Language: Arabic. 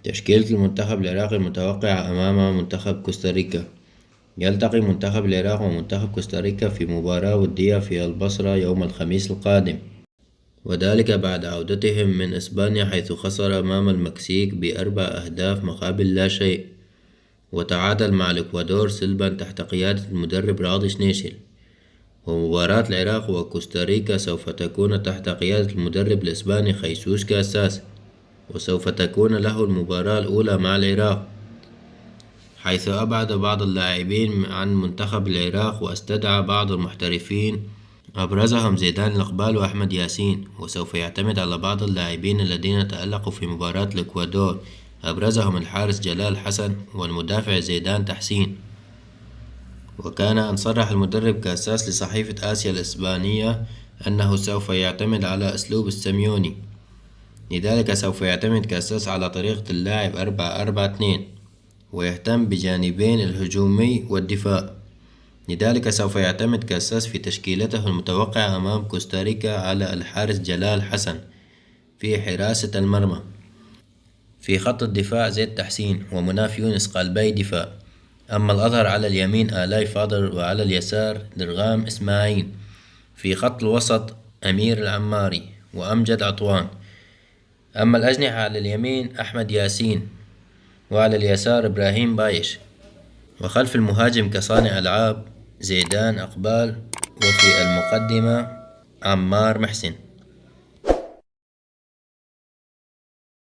تشكيلة المنتخب العراقي المتوقعة أمام منتخب كوستاريكا. يلتقي منتخب العراق ومنتخب كوستاريكا في مباراة ودية في البصرة يوم الخميس القادم، وذلك بعد عودتهم من إسبانيا حيث خسر أمام المكسيك ب4 أهداف مقابل لا شيء، وتعادل مع الإكوادور سلبا تحت قيادة المدرب راضي شنيشل. ومباراة العراق وكوستاريكا سوف تكون تحت قيادة المدرب الإسباني خيسوس كاساس، وسوف تكون له المباراة الأولى مع العراق، حيث أبعد بعض اللاعبين عن منتخب العراق واستدعى بعض المحترفين أبرزهم زيدان الإقبال وأحمد ياسين، وسوف يعتمد على بعض اللاعبين الذين تألقوا في مباراة الإكوادور أبرزهم الحارس جلال حسن والمدافع زيدان تحسين. وكان أن صرح المدرب كاساس لصحيفة آسيا الإسبانية أنه سوف يعتمد على أسلوب السيميوني، لذلك سوف يعتمد كاساس على طريقة اللعب 4-4-2 ويهتم بجانبين الهجومي والدفاع. لذلك سوف يعتمد كاساس في تشكيلته المتوقعة أمام كوستاريكا على الحارس جلال حسن في حراسة المرمى، في خط الدفاع زيد تحسين ومناف يونس قلبي دفاع، أما الأظهر على اليمين آلاي فاضل وعلى اليسار درغام إسماعيل، في خط الوسط أمير العماري وأمجد عطوان، أما الأجنحة على اليمين أحمد ياسين وعلى اليسار إبراهيم بايش، وخلف المهاجم كصانع ألعاب زيدان إقبال، وفي المقدمة عمار محسن.